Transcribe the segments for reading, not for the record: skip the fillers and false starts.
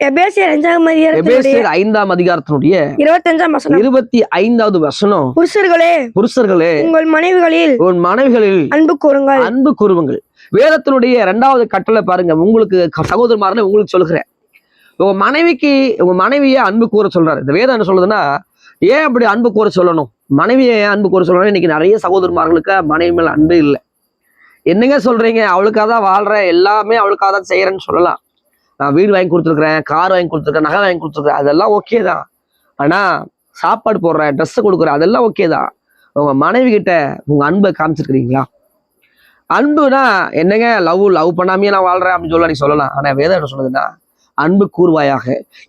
எபேசியர் 5ஆம் அதிகாரத்தினுடைய 25வது வசனம். புருஷர்களே உங்கள் மனைவிகளில் அன்பு கூறுங்கள். வேதத்தினுடைய 2வது கட்டளை பாருங்க. உங்களுக்கு சகோதரமாரே உங்களுக்கு சொல்லுகிறேன், உங்க மனைவியை அன்பு கூற சொல்றாரு. இந்த வேதம் என்ன சொல்லுதுன்னா, ஏன் அப்படி அன்பு கூற சொல்லணும், மனைவியை ஏன் அன்பு கூற சொல்லணும்? இன்னைக்கு நிறைய சகோதரமார்களுக்கு மனைவி மேல அன்பு இல்லை. என்னங்க சொல்றீங்க, அவளுக்காக தான் வாழ்றேன், எல்லாமே அவளுக்காக தான் செய்யறேன்னு சொல்லலாம். நான் வீடு வாங்கி கொடுத்துருக்கிறேன், கார் வாங்கி கொடுத்துருக்கேன், நகை வாங்கி கொடுத்துருக்கேன், அதெல்லாம் ஓகே தான். ஆனா சாப்பாடு போடுறேன், ட்ரெஸ் கொடுக்குறேன், அதெல்லாம் ஓகே தான். உங்க மனைவி கிட்ட உங்க அன்பை காமிச்சிருக்கிறீங்களா? அன்புனா என்னங்க, லவ் பண்ணாமையே நான் வாழ்றேன் அப்படின்னு நீ சொல்லலாம். ஆனா வேதம் என்ன சொல்லுதுன்னா, அன்பு கூறுவாயாக.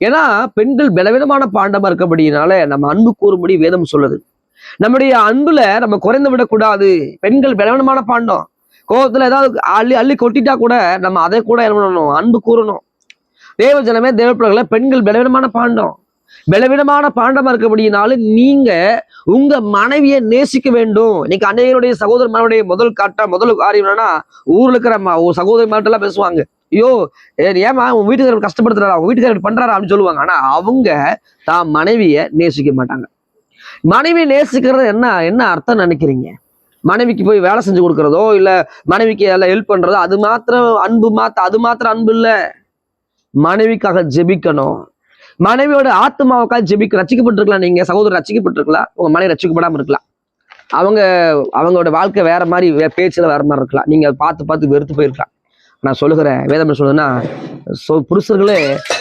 ஏன்னா பெண்கள் பலவிதமான பாண்டமா இருக்கபடினால நம்ம அன்பு கூறும்படி வேதம் சொல்லுது. நம்முடைய அன்புல நம்ம குறைந்து விடக்கூடாது. பெண்கள் பலவிதமான பாண்டம். கோபத்துல ஏதாவது அள்ளி கொட்டிட்டா கூட நம்ம அதை கூட என்ன பண்ணணும், அன்பு கூறணும். தேவ ஜனமே, தேவ பிள்ளைகளை, பெண்கள் பலவிதமான பாண்டமா இருக்கபடினால நீங்க உங்க மனைவியை நேசிக்க வேண்டும். இன்னைக்கு அன்னையருடைய சகோதரனுடைய முதல் காரியம் என்னன்னா, ஊர்ல இருக்கிற சகோதரி மாட்டெல்லாம் பேசுவாங்க, ஐயோ ஏமா உன் வீட்டுக்காரர் கஷ்டப்படுத்துறாரா, உன் வீட்டுக்காரர் பண்றாரா அப்படின்னு சொல்லுவாங்க. ஆனா அவங்க தான் மனைவியை நேசிக்க மாட்டாங்க. மனைவியை நேசிக்கிறது என்ன அர்த்தம் நினைக்கிறீங்க? மனைவிக்கு போய் வேலை செஞ்சு கொடுக்கறதோ இல்ல மனைவிக்கு எல்லாம் ஹெல்ப் பண்றதோ அது மாத்திரம் அன்பு இல்ல. மனைவிக்காக ஜெபிக்கணும். மனைவியோட ஆத்மாவுக்காக ஜெபிக்க. ரட்சிக்கப்பட்டிருக்கலாம், நீங்க சகோதரர் ரட்சிக்கப்பட்டிருக்கலாம், உங்க மனைவி ரட்சிக்கப்படாம இருக்கலாம். அவங்களோட வாழ்க்கை வேற மாதிரி, பேச்சுல வேற மாதிரி இருக்கலாம். நீங்க பார்த்து வெறுத்து போயிருக்கலாம். நான் சொல்லுகிறேன், வேதம் சொல்லுதுன்னா, புருஷர்களே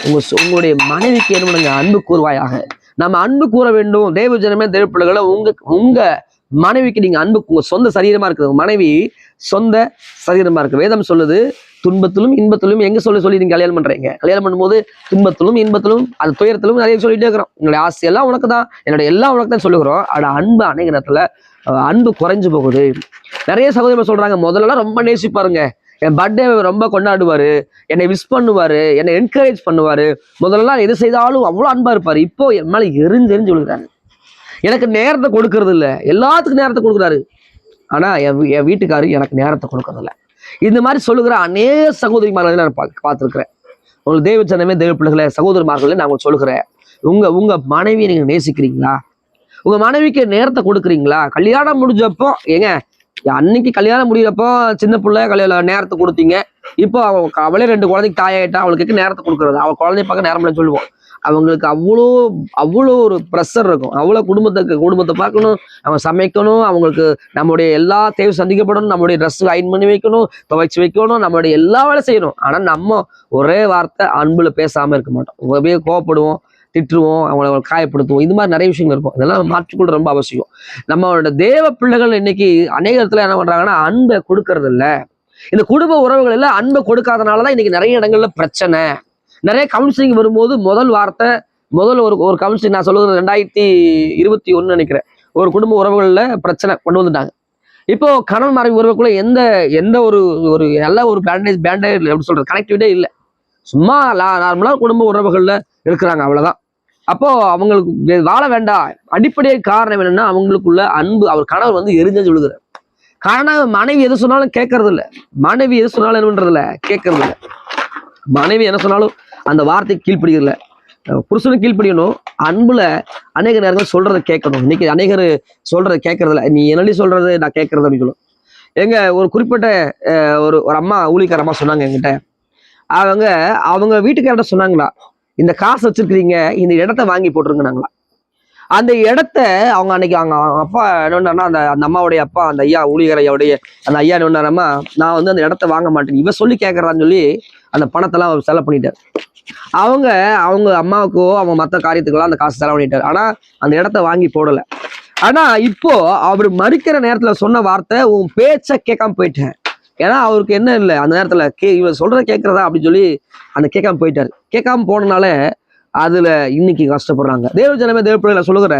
உங்களுடைய மனைவிக்கு என்ன பண்ணுங்க, அன்பு கூறுவாயாக. நம்ம அன்பு கூற வேண்டும். தேவ ஜனமே, தேவ பிள்ளைகளை, உங்க மனைவிக்கு நீங்க அன்பு, உங்க சொந்த சரீரமா இருக்குது. மனைவி சொந்த சரீரமா இருக்கு. வேதம் சொல்லுது, துன்பத்திலும் இன்பத்திலும் எங்க சொல்லி நீங்க கல்யாணம் பண்றீங்க. கல்யாணம் பண்ணும்போது துன்பத்திலும் இன்பத்திலும் அது துயரத்திலும் நிறைய சொல்லிட்டே இருக்கிறோம். உங்களுடைய ஆசை எல்லாம் உனக்கு தான், என்னோட எல்லாம் உனக்கு தான் சொல்லுகிறோம். ஆனா அன்பு அநேக நேரத்துல அன்பு குறைஞ்சு போகுது. நிறைய சகோதரர்கள் சொல்றாங்க, முதல்ல ரொம்ப நேசிப்பாருங்க, என் பர்த்டே ரொம்ப கொண்டாடுவாரு, என்னை விஷ் பண்ணுவாரு, என்னை என்கரேஜ் பண்ணுவாரு, முதல்ல எது செய்தாலும் அவ்வளவு அன்பா இருப்பாரு. இப்போ என் மேல எரிஞ்சு விழுகிறாரு. எனக்கு நேரத்தை கொடுக்கறது இல்லை, எல்லாத்துக்கும் நேரத்தை கொடுக்குறாரு. ஆனா என் வீட்டுக்காரு எனக்கு நேரத்தை கொடுக்கறது இல்லை. இந்த மாதிரி சொல்லுகிற அநேக சகோதரிமார்களை நான் பார்த்துருக்கிறேன். உங்களுக்கு தேவ ஜனமே, தேவ பிள்ளைகளை, சகோதரிமார்களே, நான் உங்களுக்கு சொல்லுகிறேன், உங்க மனைவியை நீங்க நேசிக்கிறீங்களா? உங்க மனைவிக்கு நேரத்தை கொடுக்குறீங்களா? கல்யாணம் முடிஞ்சப்போ அன்னைக்கு கல்யாணம் முடிகிறப்போ சின்ன பிள்ளை நேரத்தை கொடுத்தீங்க. இப்போ அவளே 2 குழந்தைக்கு தாயாயிட்டா, அவளுக்கு நேரத்தை கொடுக்குறது, அவள் குழந்தைய பார்க்க நேரம் இல்லைன்னு சொல்லுவோம். அவங்களுக்கு அவ்வளோ ஒரு ப்ரெஷர் இருக்கும். அவ்வளோ குடும்பத்தை பார்க்கணும், அவங்க சமைக்கணும், அவங்களுக்கு நம்மளுடைய எல்லா தேவை சந்திக்கப்படணும், நம்மளுடைய ட்ரெஸ் அயன் பண்ணி வைக்கணும், துவைச்சு வைக்கணும், நம்மளுடைய எல்லா வேலை செய்யணும். ஆனால் நம்ம ஒரே வார்த்தை அன்புல பேசாமல் இருக்க மாட்டோம். அப்படியே கோவப்படுவோம், திட்டுருவோம், அவங்களை காயப்படுத்துவோம். இது மாதிரி நிறைய விஷயங்கள் இருக்கும். இதெல்லாம் மாற்றிக்கொள்ள ரொம்ப அவசியம். நம்மளோட தேவ பிள்ளைகள் இன்னைக்கு அநேக இடத்துல என்ன பண்றாங்கன்னா, அன்பை கொடுக்கறது இல்லை. இந்த குடும்ப உறவுகள் எல்லாம் அன்பை கொடுக்காதனாலதான் இன்னைக்கு நிறைய இடங்கள்ல பிரச்சனை. நிறைய கவுன்சிலிங் வரும்போது முதல் ஒரு கவுன்சிலிங் நான் சொல்லுறது 2021 நினைக்கிறேன், ஒரு குடும்ப உறவுகள்ல பிரச்சனை கொண்டு வந்துட்டாங்க. இப்போ கணவன் மனைவி உறவுக்குள்ள எந்த ஒரு நல்ல ஒரு பேண்டேஜ் எப்படி சொல்றது, கனெக்டிவிட்டே இல்லை. சும்மா நார்மலா குடும்ப உறவுகள்ல இருக்கிறாங்க, அவ்வளவுதான். அப்போ அவங்களுக்கு வாழ வேண்டாம். அடிப்படை காரணம் என்னன்னா, அவங்களுக்குள்ள அன்பு. அவர் கணவர் எரிஞ்சு விழுகிறார். காரணம் மனைவி எது சொன்னாலும் கேட்கறது இல்லை. மனைவி எது சொன்னாலும் என்ன பண்றது இல்லை, கேட்கறது இல்லை. மனைவி என்ன சொன்னாலும் அந்த வார்த்தைக்கு கீழ்ப்படியல. புருஷனுக்கு கீழ்ப்படியணும். அன்புல அநேக நேரங்கள் சொல்றதை கேட்கணும். இன்னைக்கு அநேகர் சொல்றதை கேட்கறது இல்லை. நீ என்னடி சொல்றது, நான் கேட்கறது அப்படின்னு சொல்லுவோம். ஒரு குறிப்பிட்ட ஒரு அம்மா, ஊழியக்கார அம்மா சொன்னாங்க என்கிட்ட, அவங்க வீட்டுக்கார்ட்ட சொன்னாங்களா, இந்த காசு வச்சிருக்கிறீங்க, இந்த இடத்த வாங்கி போட்டுருங்கனாங்களா. அந்த இடத்த அவங்க அன்னைக்கு அவங்க அப்பா என்னன்னா, அந்த அம்மாவுடைய அப்பா, அந்த ஐயா ஊழியரையோடைய அந்த ஐயா என்னன்னா, நான் அந்த இடத்த வாங்க மாட்டேன், இவ சொல்லி கேட்கறான்னு சொல்லி அந்த பணத்தெல்லாம் செலவு பண்ணிட்டார். அவங்க அம்மாவுக்கோ அவங்க மற்ற காரியத்துக்கெல்லாம் அந்த காசு செலவு பண்ணிட்டார். ஆனா அந்த இடத்த வாங்கி போடலை. ஆனா இப்போ அவர் மறிக்கிற நேரத்துல சொன்ன வார்த்தை, உன் பேச்ச கேட்காம போயிட்டேன். ஏன்னா அவருக்கு என்ன இல்லை, அந்த நேரத்துல இவன் சொல்றத கேட்கறதா அப்படின்னு சொல்லி அந்த கேட்காம போயிட்டாரு. கேட்காம போனனால அதுல இன்னைக்கு கஷ்டப்படுறாங்க. தேவ ஜனமே, தேவ பிள்ளைகளை சொல்லுகிற,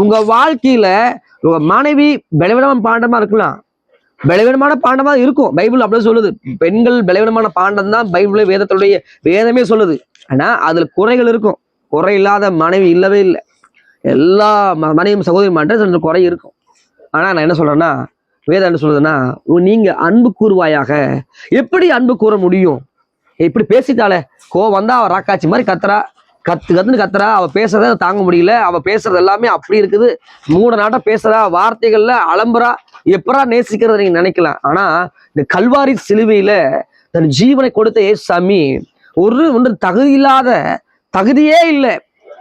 உங்க வாழ்க்கையில உங்க மனைவி பலவீனமான பாண்டமா இருக்கலாம், பலவீனமான பாண்டமா இருக்கும். பைபிள் அப்படியே சொல்லுது, பெண்கள் பலவீனமான பாண்டம் தான் பைபிள் வேதமே சொல்லுது. ஆனா அதுல குறைகள் இருக்கும். குறை இல்லாத மனைவி இல்லவே இல்லை. எல்லா மனைவியும் சகோதரி மாட்ட குறை இருக்கும். ஆனா நான் என்ன சொல்றேன்னா, வேதம் என்ன சொல்றதுன்னா, நீங்க அன்பு கூறுவாயாக. எப்படி அன்பு கூற முடியும்? இப்படி பேசிட்டாளே, கோவம் வந்தா அவ ராக்காச்சி மாதிரி கத்துறா, கத்துன்னு கத்துறா, அவ பேசுறத தாங்க முடியல, அவ பேசுறது எல்லாமே அப்படி இருக்குது, மூட நாட்டம் பேசுறா, வார்த்தைகள்ல அலம்புறா, எப்பரா நேசிக்கிறத நீங்க நினைக்கலாம். ஆனா இந்த கல்வாரி சிலுவையில தன் ஜீவனை கொடுத்த ஏசாமி ஒன்று தகுதியே இல்லை,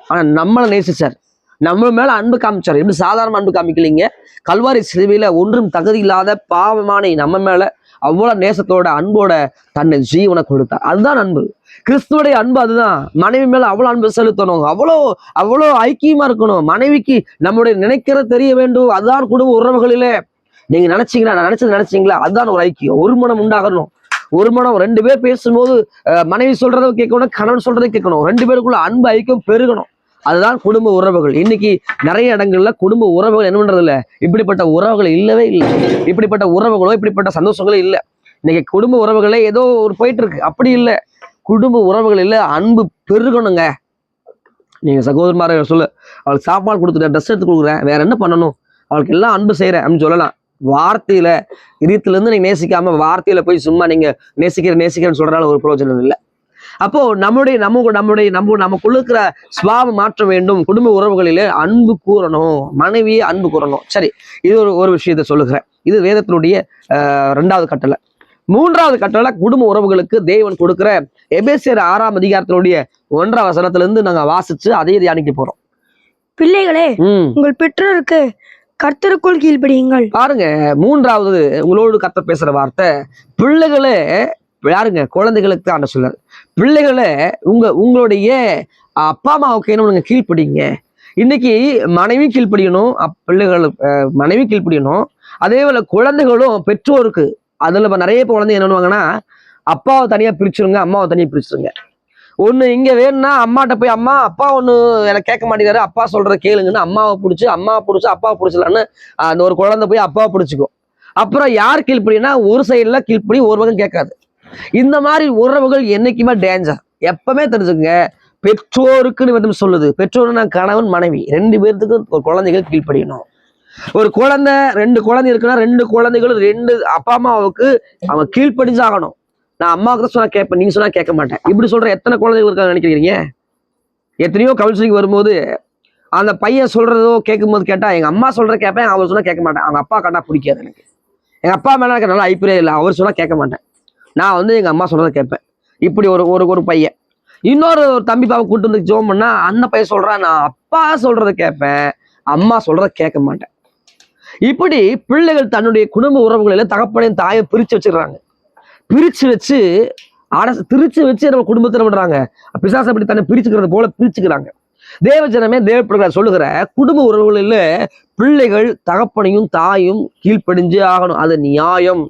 ஆனா நம்மளை நேசிச்சார், நம்ம மேல அன்பு காமிச்சார். எப்படி சாதாரண அன்பு காமிக்கலீங்க, கல்வாரி சிலுவையில ஒன்றும் தகுதி இல்லாத பாவமான நம்ம மேல அவ்வளவு நேசத்தோட அன்போட தன்னை ஜீவனை கொடுத்தார். அதுதான் அன்பு, கிறிஸ்துவோடைய அன்பு அதுதான். மனைவி மேல அவ்வளவு அன்பு செலுத்தணும், அவ்வளோ ஐக்கியமா இருக்கணும். மனைவிக்கு நம்முடைய நினைக்கிறது தெரிய வேண்டும், அதுதான் குடும்ப உறவுகளிலே. நீங்க நினைச்சீங்களா, நான் நினைச்சீங்களா, அதுதான் ஒரு ஐக்கியம். ஒரு மனம் உண்டாகணும், ஒரு மனம். ரெண்டு பேர் பேசும்போது மனைவி சொல்றதை கேட்கணும், கணவன் சொல்றதை கேட்கணும், ரெண்டு பேருக்குள்ள அன்பு ஐக்கியம் பெருகணும். அதுதான் குடும்ப உறவுகள். இன்னைக்கு நிறைய இடங்கள்ல குடும்ப உறவுகள் என்ன பண்றது இல்ல, இப்படிப்பட்ட உறவுகள் இல்லவே இல்லை, இப்படிப்பட்ட உறவுகளோ இப்படிப்பட்ட சந்தோஷங்களோ இல்லை. இன்னைக்கு குடும்ப உறவுகளே ஏதோ ஒரு போயிட்டு இருக்கு, அப்படி இல்லை. குடும்ப உறவுகள் இல்லை, அன்பு பெருகணுங்க. நீங்க சகோதரமார சொல்ல, அவளுக்கு சாப்பாடு கொடுத்துட்டேன், ட்ரெஸ் எடுத்து கொடுக்குறேன், வேற என்ன பண்ணணும், அவளுக்கு எல்லாம் அன்பு செய்யறேன் அப்படின்னு சொல்லலாம். வார்த்தையில இதயத்துல இருந்து நீங்க நேசிக்காம வார்த்தையில போய் சும்மா நீங்க நேசிக்கிறேன்னு சொல்றதால ஒரு பிரயோஜனம் இல்லை. அப்போ நமக்குள்ள இருக்கிற சுபாவம் மாற்ற வேண்டும். குடும்ப உறவுகளிலே அன்பு கூறணும், மனைவியை அன்பு கூறணும். சரி, இது ஒரு விஷயத்த சொல்லுகிறேன். இது வேதத்தினுடைய 2வது கட்டளை. 3வது கட்டளை குடும்ப உறவுகளுக்கு தேவன் கொடுக்கிற எபேசியர் 6ஆம் அதிகாரத்தினுடைய 1ஆம் வசனத்துல இருந்து நாங்க வாசிச்சு அதையே தியானிக்க போறோம். பிள்ளைகளே, உங்கள் பெற்றோருக்கு கர்த்தருக்குள் கீழ்ப்படியுங்கள். பாருங்க, 3வது உங்களோடு கர்த்தர் பேசுற வார்த்தை, பிள்ளைகளே. யாருங்க? குழந்தைகளுக்கு தான் சொல்றாரு. பிள்ளைகளை உங்களுடைய அப்பா அம்மாவுக்கு என்ன நீங்க கீழ்ப்படிங்க. இன்னைக்கு மனைவி கீழ்ப்படியணும், பிள்ளைகள் மனைவி கீழ்ப்படியணும். அதே போல குழந்தைகளும் பெற்றோருக்கு. அதுல நிறைய குழந்தை என்ன பண்ணுவாங்கன்னா, அப்பாவை தனியா பிரிச்சிருங்க, அம்மாவை தனியா பிரிச்சிருங்க. ஒண்ணு இங்க வேணும்னா அம்மாட்ட போய், அம்மா அப்பா ஒண்ணு எனக்கு கேட்க மாட்டேங்கிறாரு, அப்பா சொல்றத கேளுங்கன்னு அம்மாவை பிடிச்சி அப்பாவை பிடிச்சலான்னு அந்த ஒரு குழந்தை போய் அப்பாவை பிடிச்சிக்கும். அப்புறம் யார் கீழ்ப்படினா, ஒரு சைடுல கீழ்ப்படி, ஒரு பக்கம் கேட்காது. இந்த மாதிரி உறவுகள் என்னைக்குமே டேஞ்சர். எப்பவுமே தெரிஞ்சுக்கங்க, பெற்றோருக்குன்னு சொல்லுது. பெற்றோர்னா கணவன் மனைவி 2 பேர்த்துக்கும் ஒரு குழந்தைகள் கீழ்ப்படியணும். ஒரு குழந்தை 2 குழந்தை இருக்குன்னா 2 குழந்தைகளும் 2 அப்பா அம்மாவுக்கு அவங்க கீழ்ப்படிஞ்சாகணும். நான் அம்மாவுக்கு சொன்னா கேட்பேன், நீங்க சொன்னா கேட்க மாட்டேன், இப்படி சொல்ற எத்தனை குழந்தைகள் இருக்காங்க நினைக்கிறீங்க? எத்தனையோ கவுன்சிலிங் வரும்போது அந்த பையன் சொல்றதோ கேட்கும்போது கேட்டா, எங்க அம்மா சொல்ற கேட்பேன், அவர் சொன்னா கேட்க மாட்டேன், அவங்க அப்பா கண்டா பிடிக்காது எனக்கு, எங்க அப்பா மேல எனக்கு நல்லா அபிப்பிராயம் இல்லை, அவர் சொன்னா கேட்க மாட்டேன், நான் எங்க அம்மா சொல்றதை கேட்பேன். இப்படி ஒரு பையன். இன்னொரு தம்பி பாவை கூட்டு வந்து ஜோம் பண்ணா, அந்த பையன் சொல்றான், நான் அப்பா சொல்றதை கேட்பேன், அம்மா சொல்றதை கேட்க மாட்டேன். இப்படி பிள்ளைகள் தன்னுடைய குடும்ப உறவுகளில தகப்பனையும் தாயை பிரிச்சு வச்சிடறாங்க. பிரிச்சு வச்சு நம்ம குடும்பத்தை என்ன பண்றாங்க, பிசாசு அப்படி தன்னை பிரிச்சுக்கிறது போல பிரிச்சுக்கிறாங்க. தேவ ஜனமே, தேவ பிள்ளைகள் சொல்லுகிற குடும்ப உறவுகளில் பிள்ளைகள் தகப்பனையும் தாயும் கீழ்ப்படிஞ்சே ஆகணும், அது நியாயம்.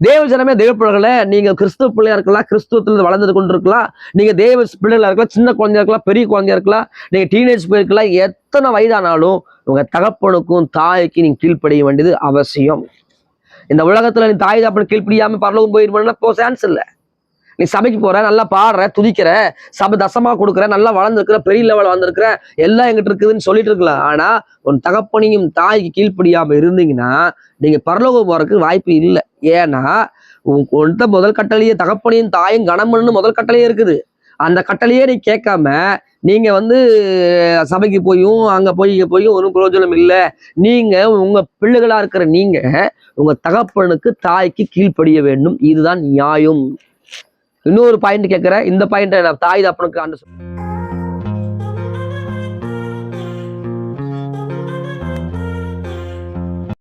தேவ ஜனமே, தேவ பிள்ளைகளை, நீங்க கிறிஸ்துவ பிள்ளையா இருக்கலாம், கிறிஸ்துவத்துல வளர்ந்து கொண்டு இருக்கலாம், நீங்க தேவ பிள்ளைகளா இருக்கலாம், சின்ன குழந்தையா இருக்கலாம், பெரிய குழந்தையா இருக்கலாம், நீங்க டீனேஜ் போயிருக்கலாம், எத்தனை வயதானாலும் உங்க தகப்பனுக்கும் தாய்க்கு நீங்க கீழ்ப்படிய வேண்டியது அவசியம். இந்த உலகத்துல நீ தாய் தகப்பன் கீழ்ப்படியாம பரலோகம் போயிருப்பா போ சான்ஸ் இல்லை. நீ சபைக்கு போற, நல்லா பாடுற, துதிக்கிற, சபை தசமா கொடுக்குற, நல்லா வளர்ந்துருக்கிற, பெரிய லெவல் வந்திருக்கிற, எல்லாம் எங்கிட்ட இருக்குதுன்னு சொல்லிட்டு இருக்கலாம். ஆனா உன் தகப்பனையும் தாய்க்கு கீழ்ப்படியாம இருந்தீங்கன்னா நீங்க பரலோகம் போறதுக்கு வாய்ப்பு இல்லை. ஏன்னா உன்கிட்ட முதல் கட்டளையே தகப்பனையும் தாயும் கணவன்னு முதல் கட்டளையே இருக்குது. அந்த கட்டளையே நீ கேட்காம நீங்க சபைக்கு போயும் அங்க போயும் ஒரு பிரயோஜனம் இல்லை. நீங்க உங்க பிள்ளைகளா இருக்கிற நீங்க உங்க தகப்பனுக்கு தாய்க்கு கீழ்ப்படிய வேண்டும், இதுதான் நியாயம். இன்னொரு பாயிண்ட் கேட்கிறேன், இந்த பாயிண்ட் தாய் தகப்பனுக்கு